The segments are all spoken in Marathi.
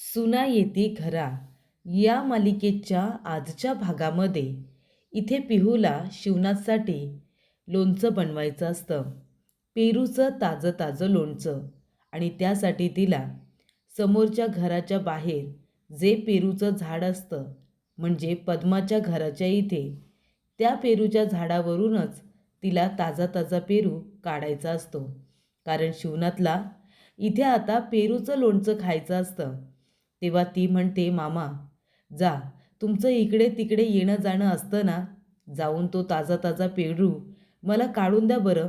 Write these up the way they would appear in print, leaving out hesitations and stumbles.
सुना येती घरा या मालिकेच्या आजच्या भागामध्ये इथे पिहूला शिवनाथसाठी लोणचं बनवायचं असतं. पेरूचं ताजं ताजं लोणचं. आणि त्यासाठी तिला समोरच्या घराच्या बाहेर जे पेरूचं झाड असतं, म्हणजे पद्माच्या घराच्या इथे त्या पेरूच्या झाडावरूनच तिला ताजा ताजा पेरू काढायचा असतो. कारण शिवनाथला इथे आता पेरूचं लोणचं खायचं असतं. तेव्हा ती म्हणते, मामा जा, तुमचं इकडे तिकडे येणं जाणं असतं ना, जाऊन तो ताजा ताजा पेरू मला काढून द्या बरं.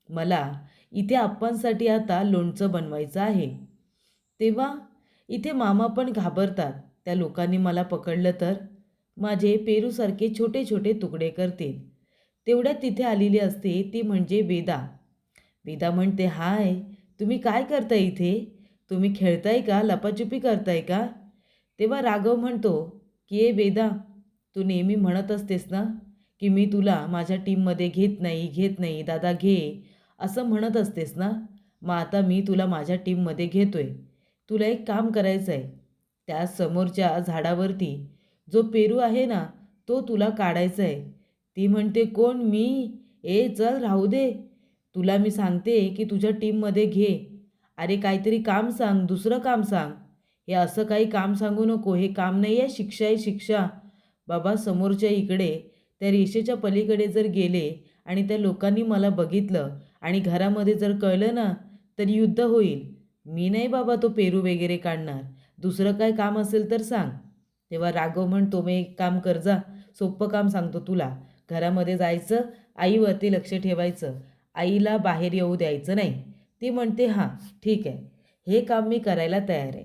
मला इथे आप्पांसाठी आता लोणचं बनवायचं आहे. तेव्हा इथे मामा पण घाबरतात, त्या लोकांनी मला पकडलं तर माझे पेरूसारखे छोटे छोटे तुकडे करतील. तेवढ्यात तिथे आलेली असते ती म्हणजे वेदा. वेदा म्हणते, हाय, तुम्ही काय करताय इथे? तुम्ही खेळताय का, लपाछुपी करताय का? तेव्हा राघव म्हणतो की ए वेदा, तू नेहमी म्हणत असतेस ना की मी तुला माझ्या टीममध्ये घेत नाही दादा घे, असं म्हणत असतेस ना. मग आता मी तुला माझ्या टीममध्ये घेतोय. तुला एक काम करायचं आहे. त्या समोरच्या झाडावरती जो पेरू आहे ना, तो तुला काढायचा आहे. ती म्हणते, कोण, मी? ए चल राहू दे, तुला मी सांगते की तुझ्या टीममध्ये घे. अरे काहीतरी काम सांग, दुसरं काम सांग. हे असं काही काम सांगू नको, हे काम नाही आहे, शिक्षा आहे शिक्षा. बाबा समोरच्या इकडे त्या रेषेच्या पलीकडे जर गेले आणि त्या लोकांनी मला बघितलं आणि घरामध्ये जर कळलं ना, तर युद्ध होईल. मी नाही बाबा तो पेरू वगैरे काढणार. दुसरं काय काम असेल तर सांग. तेव्हा राघव म्हणतो, मी एक काम कर जा, सोपं काम सांगतो तुला. घरामध्ये जायचं, आईवरती लक्ष ठेवायचं, आईला बाहेर येऊ द्यायचं नाही. ती म्हणते, हां ठीक आहे, हे काम मी करायला तयार आहे.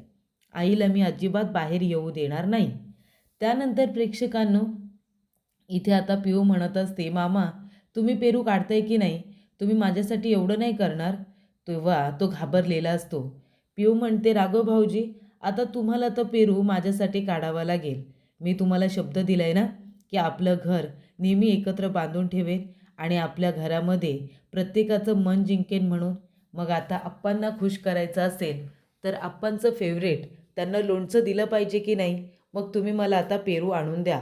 आईला मी अजिबात बाहेर येऊ देणार नाही. त्यानंतर प्रेक्षकांनो, इथे आता पिऊ म्हणत असते, मामा तुम्ही पेरू काढताय की नाही? तुम्ही माझ्यासाठी एवढं नाही करणार? तेव्हा तो घाबरलेला असतो. पिऊ म्हणते, राघव भाऊजी, आता तुम्हाला तर पेरू माझ्यासाठी काढावा लागेल. मी तुम्हाला शब्द दिलाय ना की आपलं घर नेहमी एकत्र बांधून ठेवेन आणि आपल्या घरामध्ये प्रत्येकाचं मन जिंकेन म्हणून. मग आता आप्पांना खुश करायचं असेल तर आप्पांचं फेवरेट त्यांना लोणचं दिलं पाहिजे की नाही? मग तुम्ही मला आता पेरू आणून द्या.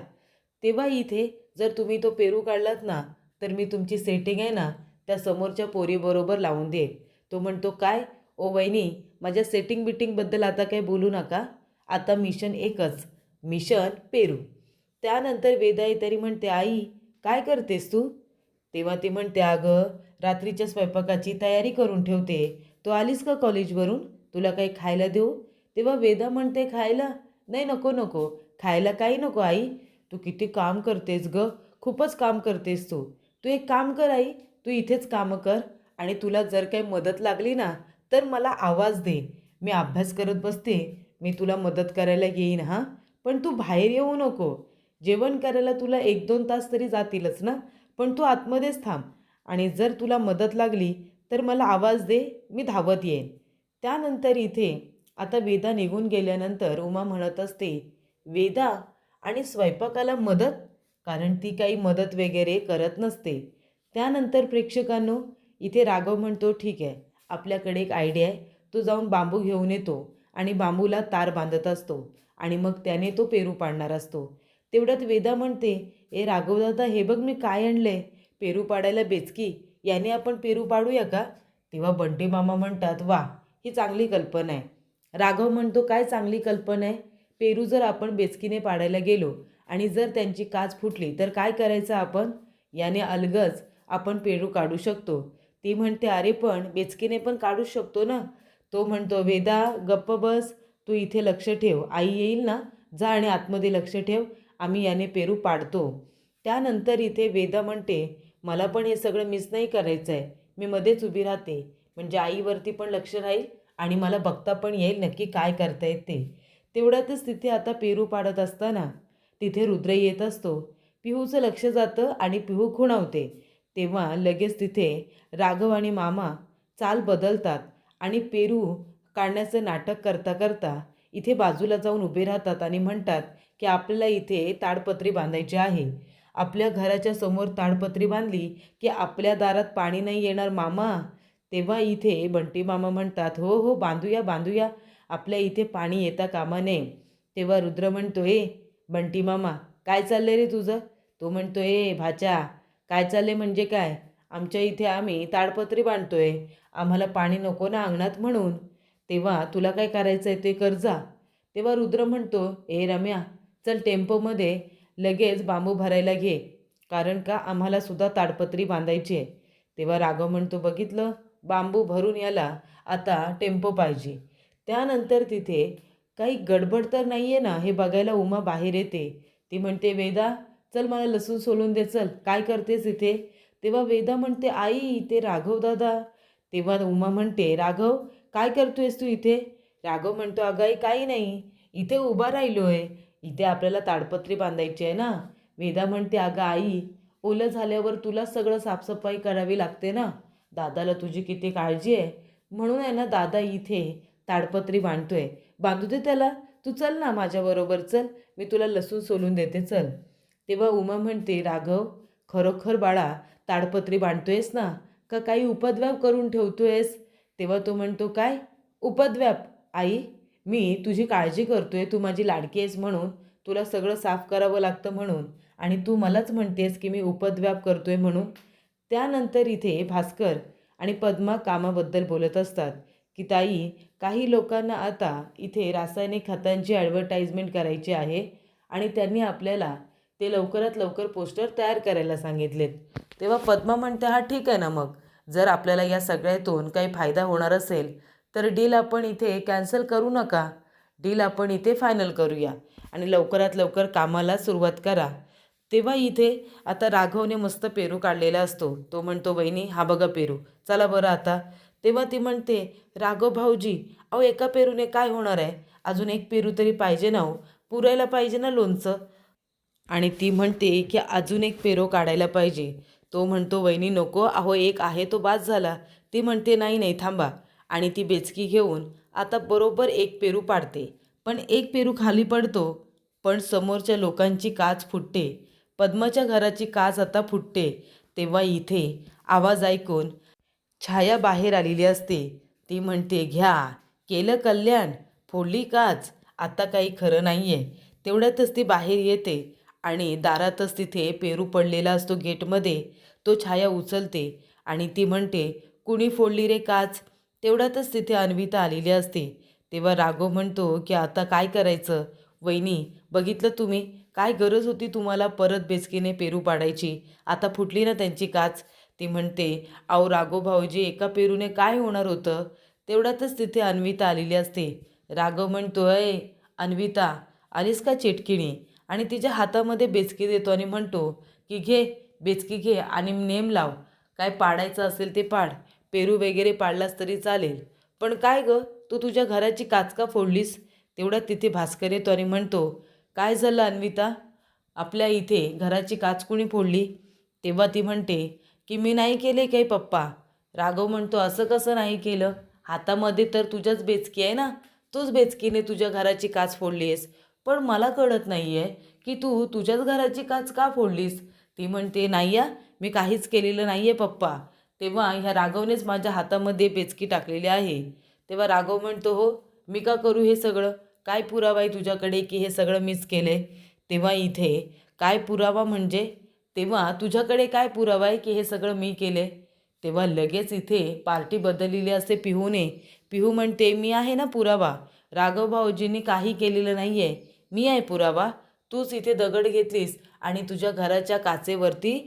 तेव्हा इथे जर तुम्ही तो पेरू काढलात ना, तर मी तुमची सेटिंग आहे ना त्या समोरच्या पोरीबरोबर लावून देईन. तो म्हणतो, काय ओ वहिनी, माझ्या सेटिंग बिटिंगबद्दल आता काही बोलू नका. आता मिशन एकच, मिशन पेरू. त्यानंतर वेदाई तरी म्हणते, आई काय करतेस तू? तेव्हा ती म्हणते, अगं रात्रीच्या स्वयंपाकाची तयारी करून ठेवते. तू आलीस का कॉलेजवरून? तुला काही खायला देऊ? तेव्हा वेदा म्हणते, खायला नाही, नको नको, खायला काही नको आई. तू किती काम करतेस ग, खूपच काम करतेस तू. तू एक काम कर आई, तू इथेच कामं कर आणि तुला जर काही मदत लागली ना तर मला आवाज दे. मी अभ्यास करत बसते, मी तुला मदत करायला येईन हां. पण तू बाहेर येऊ नको. जेवण करायला तुला 1-2 तास तरी जातीलच ना, पण तू आतमध्येच थांब आणि जर तुला मदत लागली तर मला आवाज दे, मी धावत येईन. त्यानंतर इथे आता वेदा निघून गेल्यानंतर उमा म्हणत असते, वेदा आणि स्वयंपाकाला मदत, कारण ती काही मदत वगैरे करत नसते. त्यानंतर प्रेक्षकांनो, इथे राघव म्हणतो, ठीक आहे, आपल्याकडे एक आयडिया आहे. तो जाऊन बांबू घेऊन येतो आणि बांबूला तार बांधत असतो आणि मग त्याने तो पेरू पाडणार असतो. तेवढ्यात वेदा म्हणते, ए राघवदादा, हे बघ मी काय आणलंय, पेरू पाडायला बेचकी, याने आपण पेरू पाडूया का? तेव्हा बंटी मामा म्हणतात, वा, ही चांगली कल्पना आहे. राघव म्हणतो, काय चांगली कल्पना आहे? पेरू जर आपण बेचकीने पाडायला गेलो आणि जर त्यांची काच फुटली तर काय करायचं आपण? याने अलगद आपण पेरू काढू शकतो. ती म्हणते, अरे पण बेचकीने पण काढू शकतो ना. तो म्हणतो, वेदा गप्प बस, तू इथे लक्ष ठेव, आई येईल ना, जा आणि आतमध्ये लक्ष ठेव, आम्ही याने पेरू पाडतो. त्यानंतर इथे वेदा म्हणते, मला पण हे सगळं मिस नाही करायचं आहे, मी मध्येच उभी राहते, म्हणजे आईवरती पण लक्ष राहील आणि मला बघता पण येईल नक्की काय करतायत ते. तेवढ्यातच तिथे आता पेरू पाडत असताना तिथे रुद्र येत असतो. पिहूचं लक्ष जातं आणि पिहू खुणावते. तेव्हा लगेच तिथे राघव आणि मामा चाल बदलतात आणि पेरू काढण्याचं नाटक करता करता इथे बाजूला जाऊन उभे राहतात आणि म्हणतात की आपल्याला इथे ताडपत्री बांधायची आहे. आपल्या घराच्या समोर ताडपत्री बांधली की आपल्या दारात पाणी नाही येणार मामा. तेव्हा इथे बंटी मामा म्हणतात, हो हो, बांधूया बांधूया, आपल्या इथे पाणी येता कामा नये. तेव्हा रुद्र म्हणतो, ए बंटी मामा, काय चाललंय रे तुझं? तो म्हणतो, ए भाच्या, काय चाललंय म्हणजे काय? आमच्या इथे आम्ही ताडपत्री बांधतोय, आम्हाला पाणी नको ना अंगणात म्हणून. तेव्हा तुला काय करायचं आहे ते कर जा. तेव्हा रुद्र म्हणतो, ए रम्या, चल टेम्पोमध्ये लगेच बांबू भरायला घे, कारण का आम्हाला सुद्धा ताडपत्री बांधायची आहे. तेव्हा राघव म्हणतो, बघितलं, बांबू भरून याला आता टेम्पो पाहिजे. त्यानंतर तिथे काही गडबड तर नाही आहे ना हे बघायला उमा बाहेर येते. ती म्हणते, वेदा, चल मला लसूण सोलून दे, चल, काय करतेस इथे? तेव्हा वेदा म्हणते, आई ते राघव दादा. तेव्हा उमा म्हणते, राघव, काय करतोयस तू इथे? राघव म्हणतो, अगं आई काही नाही, इथे उभा राहिलोय, इथे आपल्याला ताडपत्री बांधायची आहे ना. वेदा म्हणते, अगं आई, ओलं झाल्यावर तुला सगळं साफसफाई करावी लागते ना, दादाला तुझी किती काळजी आहे, म्हणून आहे ना दादा इथे ताडपत्री बांधतोय. बांधू दे त्याला, तू चल ना माझ्याबरोबर, चल, मी तुला लसूण सोलून देते, चल. तेव्हा उमा म्हणते, राघव, खरोखर बाळा ताडपत्री बांधतोयस ना, का काही उपद्व्याप करून ठेवतोयस? तेव्हा तो म्हणतो, काय उपद्व्याप आई? मी तुझी काळजी करतोय, तू माझी लाडकी आहेस म्हणून, तुला सगळं साफ करावं लागतं म्हणून, आणि तू मलाच म्हणतेस की मी उपद्व्याप करतोय म्हणून. त्यानंतर इथे भास्कर आणि पद्मा कामाबद्दल बोलत असतात की ताई, काही लोकांना आता इथे रासायनिक खतांची ॲडव्हर्टाइजमेंट करायची आहे आणि त्यांनी आपल्याला ते लवकरात लवकर पोस्टर तयार करायला सांगितलेत. तेव्हा पद्मा म्हणते, हा ठीक आहे ना, मग जर आपल्याला या सगळ्यातून काही फायदा होणार असेल तर डील आपण इथे कॅन्सल करू नका, डील आपण इथे फायनल करूया आणि लवकरात लवकर कामाला सुरुवात करा. तेव्हा इथे आता राघवने मस्त पेरू काढलेला असतो. तो म्हणतो, वहिनी हा बघा पेरू, चला बरं आता. तेव्हा ती म्हणते, राघव भाऊजी, अहो एका पेरूने काय होणार आहे, अजून एक पेरू तरी पाहिजे ना, हो पुरायला पाहिजे ना लोणचं. आणि ती म्हणते की अजून एक पेरू काढायला पाहिजे. तो म्हणतो, वहिनी नको, अहो एक आहे तो बास झाला. ती म्हणते, नाही नाही थांबा. आणि ती बेचकी घेऊन आता बरोबर एक पेरू पाडते, पण एक पेरू खाली पडतो, पण समोरच्या लोकांची काच फुटते, पद्माच्या घराची काच आता फुटते. तेव्हा इथे आवाज ऐकून छाया बाहेर आलेली असते. ती म्हणते, घ्या, केलं कल्याण, फोडली काच, आता काही खरं नाही आहे. तेवढ्यातच ती बाहेर येते आणि दारातच तिथे पेरू पडलेला असतो गेटमध्ये. तो छाया उचलते आणि ती म्हणते, कुणी फोडली रे काच? तेवढ्यातच तिथे अन्विता आलेली असते. तेव्हा राघव म्हणतो की आता काय करायचं? वहिनी, बघितलं तुम्ही, काय गरज होती तुम्हाला परत बेचकीने पेरू पाडायची? आता फुटली ना त्यांची काच. ती म्हणते, अहो राघव भाऊजी, एका पेरूने काय होणार होतं? तेवढ्यातच तिथे अन्विता आलेली असते. राघव म्हणतो, अय अन्विता, आलीस का चेटकिणी? आणि तिच्या हातामध्ये बेचकी देतो आणि म्हणतो की घे, बेचकी घे आणि नेम लाव, काय पाडायचं असेल ते पाड, पेरू वगैरे पाडलास तरी चालेल, पण काय गं, तू तुझ्या घराची काच का फोडलीस? तेवढ्यात तिथे भास्कर येतो आणि म्हणतो, काय झालं अन्विता, आपल्या इथे घराची काच कुणी फोडली? तेव्हा ती म्हणते की मी नाही केले काही पप्पा. राघव म्हणतो, असं कसं नाही केलं? हातामध्ये तर तुझ्याच बेचकी आहे ना, तूच बेचकीने तुझ्या घराची काच फोडली आहेस, पण मला कळत नाही आहे की तू तुझ्याच घराची काच का फोडलीस? ती म्हणते, नाही या, मी काहीच केलेलं नाही आहे पप्पा. तेव्हा ह्या राघवनेच माझ्या हातामध्ये बेचकी टाकलेली आहे. तेव्हा राघव म्हणतो, हो, मी का करू हे सगळं? काय पुरावा आहे तुझ्याकडे की हे सगळं मीच केले? तेव्हा इथे काय पुरावा म्हणजे? तेव्हा तुझ्याकडे काय पुरावा आहे की हे सगळं मी केले? तेव्हा लगेच इथे पार्टी बदललेली असते पिहूने. पिहू म्हणते, मी आहे ना पुरावा, राघव भाऊजींनी काही केलेलं नाही आहे, मी आहे पुरावा. तूच इथे दगड घेतलीस आणि तुझ्या घराच्या काचेवरती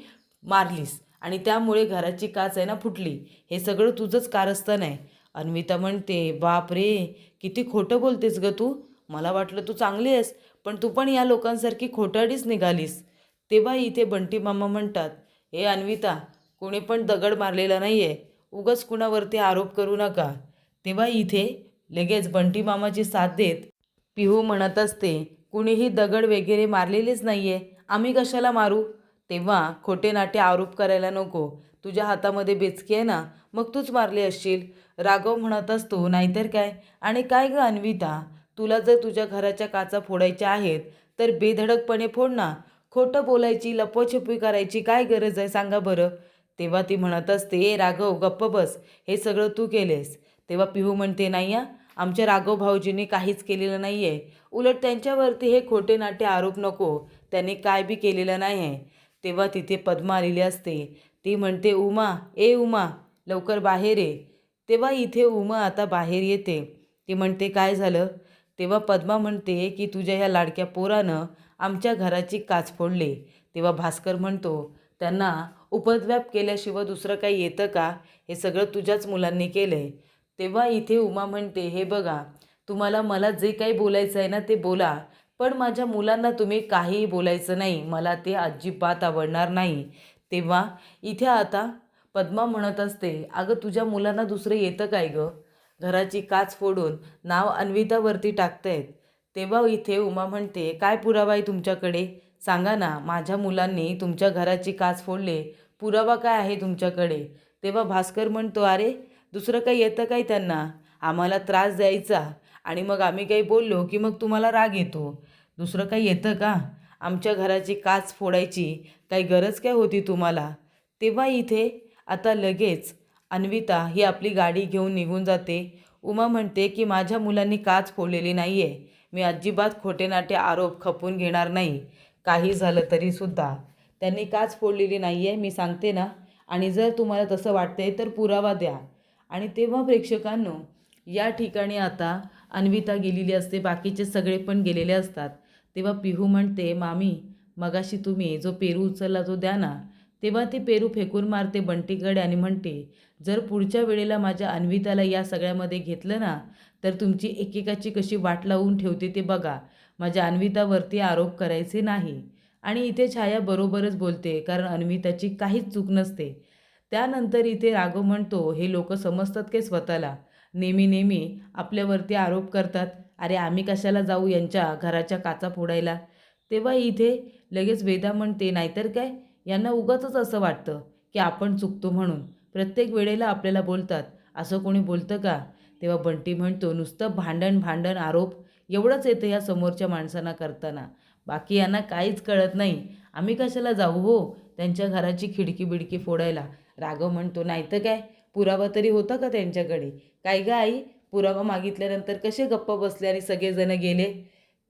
मारलीस आणि त्यामुळे घराची काच आहे ना फुटली, हे सगळं तुझंच कारस्थान आहे. अन्विता म्हणते, बाप रे, किती खोटं बोलतेस गं तू, मला वाटलं तू चांगली आहेस, पण तू पण या लोकांसारखी खोटारडीच निघालीस. तेव्हा इथे बंटी मामा म्हणतात, हे अन्विता, कोणी पण दगड मारलेला नाही आहे, उगाच कुणावरती आरोप करू नका. तेव्हा इथे लगेच बंटी मामाची साथ देत पिहू म्हणत असते, कुणीही दगड वगैरे मारलेलेच नाही आहे, आम्ही कशाला मारू? तेव्हा खोटे नाटे आरोप करायला नको, तुझ्या हातामध्ये बेचकी आहे ना, मग तूच मारले असशील. राघव म्हणत असतो, नाहीतर काय. आणि काय गं अन्विता, तुला जर तुझ्या घराच्या काचा फोडायच्या आहेत तर बेधडकपणे फोड ना, खोटं बोलायची, लपवछपवी करायची काय गरज आहे सांगा बरं? तेव्हा ती म्हणत असते, ए राघव, गप्प बस, हे सगळं तू केलेस. तेव्हा पिहू म्हणते, नाही या, आमच्या राघव भाऊजींनी काहीच केलेलं नाही आहे. उलट त्यांच्यावरती हे खोटे नाटे आरोप नको, त्यांनी काय बी केलेलं नाही आहे. तेव्हा तिथे पद्मा आलेली असते. ती म्हणते, उमा, ए उमा, लवकर बाहेर ये. तेव्हा इथे उमा आता बाहेर येते. ती म्हणते, काय झालं? तेव्हा पद्मा म्हणते की तुझ्या ह्या लाडक्या पोरानं आमच्या घराची काच फोडली. तेव्हा भास्कर म्हणतो, त्यांना उपद्व्याप केल्याशिवाय दुसरं काही येतं का? हे सगळं तुझ्याच मुलांनी केलं आहे. तेव्हा इथे उमा म्हणते, हे बघा, तुम्हाला मला जे काही बोलायचं आहे ना ते बोला, पण माझ्या मुलांना तुम्ही काहीही बोलायचं नाही. मला ते अजिबात आवडणार नाही. तेव्हा इथे आता पद्मा म्हणत असते, अगं तुझ्या मुलांना दुसरं येतं काय गं? घराची काच फोडून नाव अन्वितावरती टाकतायत. तेव्हा इथे उमा म्हणते, काय पुरावा आहे तुमच्याकडे? सांगा ना, माझ्या मुलांनी तुमच्या घराची काच फोडले, पुरावा काय आहे तुमच्याकडे? तेव्हा भास्कर म्हणतो, अरे दुसरं काही येतं काय त्यांना? आम्हाला त्रास द्यायचा आणि मग आम्ही काही बोललो की मग तुम्हाला राग येतो. दुसरं काही येतं का? आमच्या घराची काच फोडायची काही गरज काय होती तुम्हाला? तेव्हा इथे आता लगेच अन्विता ही आपली गाडी घेऊन निघून जाते. उमा म्हणते की माझ्या मुलांनी काच फोडलेली नाही आहे. मी अजिबात खोटे नाटे आरोप खपवून घेणार नाही. काही झालं तरीसुद्धा त्यांनी काच फोडलेली नाही आहे, मी सांगते ना. आणि जर तुम्हाला तसं वाटतंय तर पुरावा द्या. आणि तेव्हा प्रेक्षकांनो, या ठिकाणी आता अन्विता गेलेली असते, बाकीचे सगळे पण गेलेले असतात. तेव्हा पिहू म्हणते, मामी, मगाशी तुम्ही जो पेरू उचलला तो द्या ना. तेव्हा ती पेरू फेकून मारते बंटीकडे आणि म्हणते, जर पुढच्या वेळेला माझ्या अन्विताला या सगळ्यामध्ये घेतलं ना, तर तुमची एकेकाची कशी वाट लावून ठेवते ते बघा. माझ्या अन्वितावरती आरोप करायचे नाही. आणि इथे छाया बरोबरच बोलते, कारण अन्विताची काहीच चूक नसते. त्यानंतर इथे राघव म्हणतो, हे लोक समजतात काय स्वतःला? नेहमी नेहमी आपल्यावरती आरोप करतात. अरे आम्ही कशाला जाऊ यांच्या घराच्या काचा फोडायला? तेव्हा इथे लगेच वेदा म्हणते, नाहीतर काय, यांना उगाचच असं वाटतं की आपण चुकतो म्हणून. प्रत्येक वेळेला आपल्याला बोलतात. असं कोणी बोलतं का? तेव्हा बंटी म्हणतो, नुसतं भांडण भांडण आरोप एवढंच येतं या समोरच्या माणसांना करताना. बाकी यांना काहीच कळत नाही. आम्ही कशाला जाऊ हो त्यांच्या घराची खिडकी बिडकी फोडायला? राघव म्हणतो, नाहीतर काय, पुरावा तरी होता का त्यांच्याकडे? काय गं आई, पुरावा मागितल्यानंतर कसे गप्प बसले आणि सगळेजण गेले?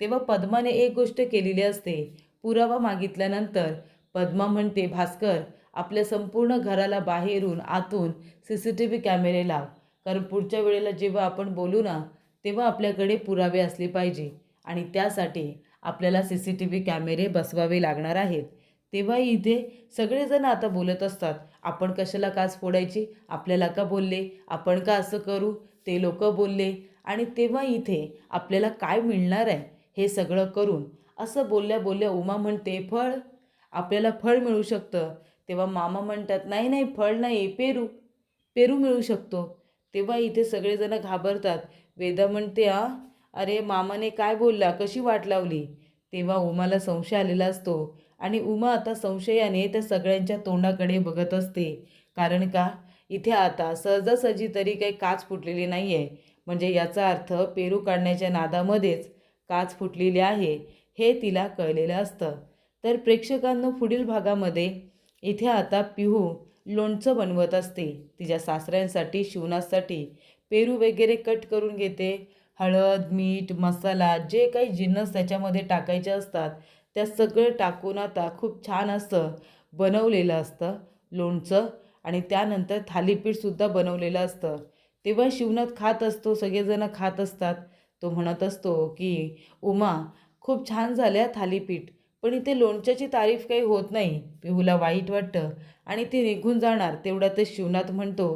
तेव्हा पद्माने एक गोष्ट केलेली असते. पुरावा मागितल्यानंतर पद्मा म्हणते, भास्कर, आपल्या संपूर्ण घराला बाहेरून आतून CCTV कॅमेरे लाव. कारण पुढच्या वेळेला जेव्हा आपण बोलू ना, तेव्हा आपल्याकडे पुरावे असले पाहिजे आणि त्यासाठी आपल्याला CCTV कॅमेरे बसवावे लागणार आहेत. तेव्हा इथे सगळेजण आता बोलत असतात, आपण कशाला काच फोडायची? आपल्याला का बोलले? आपण का असं करू? ते लोक बोलले. आणि तेव्हा इथे आपल्याला काय मिळणार आहे हे सगळं करून? असं बोलल्या बोलल्या उमा म्हणते, फळ, आपल्याला फळ मिळू शकतं. तेव्हा मामा म्हणतात, नाही नाही, फळ नाही, पेरू, पेरू मिळू शकतो. तेव्हा इथे सगळेजण घाबरतात. वेदा म्हणते, अरे मामाने काय बोलला, कशी वाट लावली? तेव्हा उमाला संशय आलेला असतो आणि उमा आता संशयाने त्या सगळ्यांच्या तोंडाकडे बघत असते. कारण का, इथे आता सहजासहजी तरी काही काच फुटलेली नाही आहे. म्हणजे याचा अर्थ पेरू काढण्याच्या नादामध्येच काच फुटलेली आहे हे तिला कळलेलं असतं. तर प्रेक्षकांनो, पुढील भागामध्ये इथे आता पिहू लोणचं बनवत असते. तिच्या सासऱ्यांसाठी, शिवनासाठी पेरू वगैरे कट करून घेते. हळद, मीठ, मसाला, जे काही जिन्नस त्याच्यामध्ये टाकायचे असतात त्या सगळं टाकून आता खूप छान असं बनवलेलं असतं लोणचं. आणि त्यानंतर थालीपीठसुद्धा बनवलेलं असतं. तेव्हा शिवनाथ खात असतो, सगळेजण खात असतात. तो म्हणत असतो की उमा, खूप छान झाल्या थालीपीठ, पण इथे लोणच्याची तारीफ काही होत नाही. पिहूला वाईट वाटतं आणि ती निघून जाणार. तेवढ्यातच शिवनाथ म्हणतो,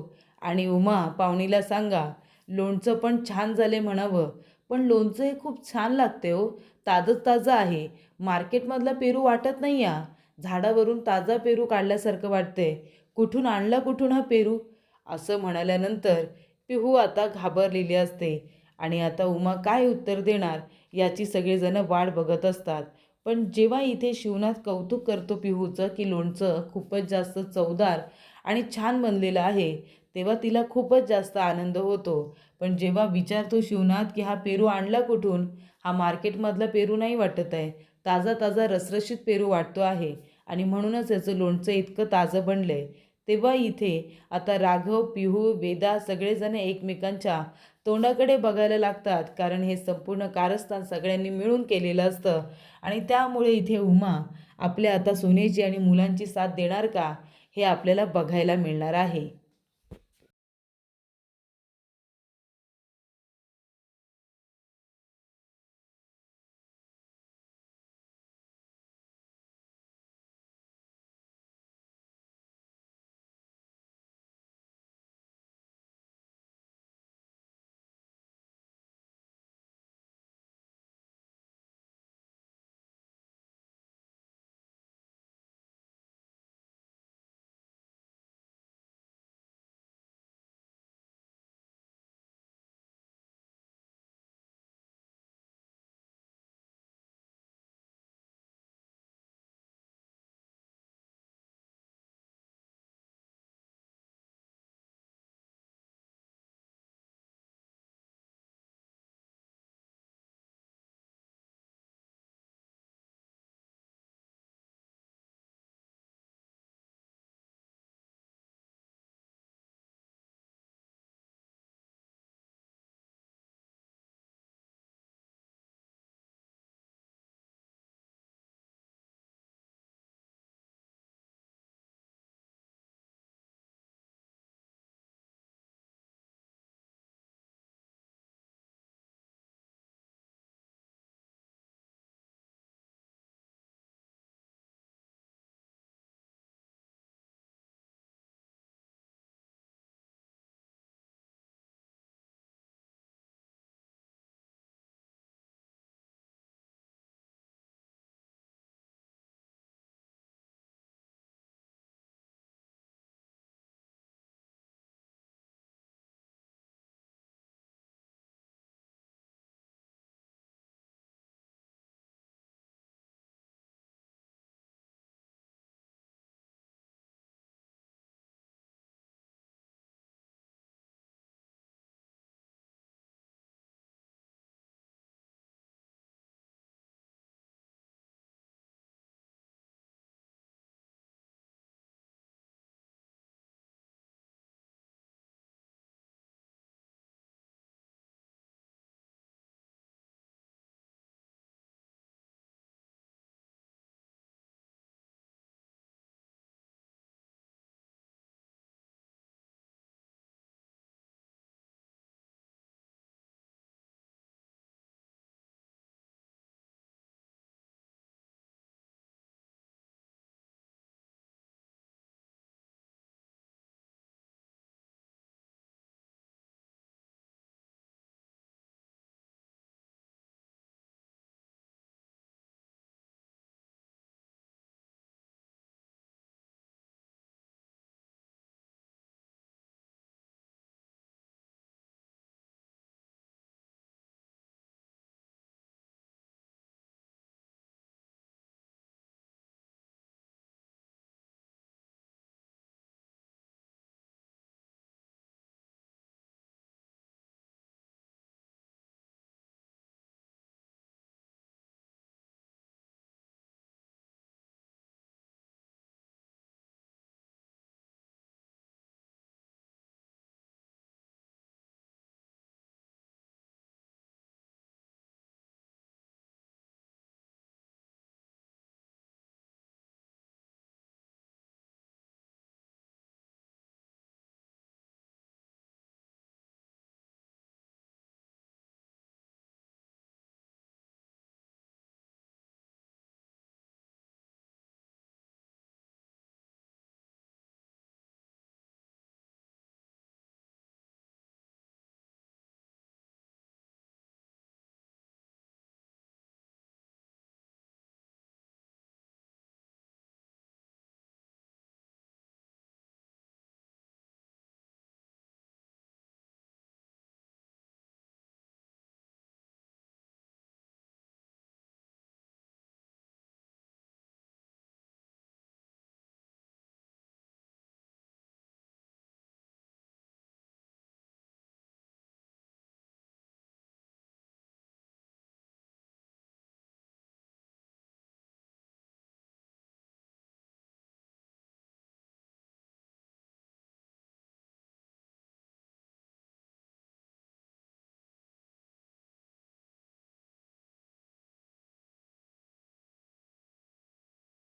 आणि उमा, पाहुणीला सांगा लोणचं पण छान झाले म्हणावं. पण लोणचं हे खूप छान लागते हो, ताजंच ताजं आहे. मार्केटमधला पेरू वाटत नाही या, झाडावरून ताजा पेरू काढल्यासारखं वाटते. कुठून आणला, कुठून हा पेरू? असं म्हणाल्यानंतर पिहू आता घाबरलेली असते आणि आता उमा काय उत्तर देणार याची सगळेजण वाट बघत असतात. पण जेव्हा इथे शिवनाथ कौतुक करतो पिहूचं की लोणचं खूपच जास्त चवदार आणि छान बनलेलं आहे, तेव्हा तिला खूपच जास्त आनंद होतो. पण जेव्हा विचारतो शिवनाथ की हा पेरू आणला कुठून, हा मार्केटमधला पेरू नाही वाटत आहे, ताजा ताजा रसरशीत पेरू वाटतो आहे आणि म्हणूनच याचं लोणचं इतकं ताजं बनलं आहे. तेव्हा इथे आता राघव, पिहू, वेदा सगळेजण एकमेकांच्या तोंडाकडे बघायला लागतात, कारण हे संपूर्ण कारस्थान सगळ्यांनी मिळून केलेलं असतं. आणि त्यामुळे इथे उमा आपल्या आता सुनेची आणि मुलांची साथ देणार का, हे आपल्याला बघायला मिळणार आहे.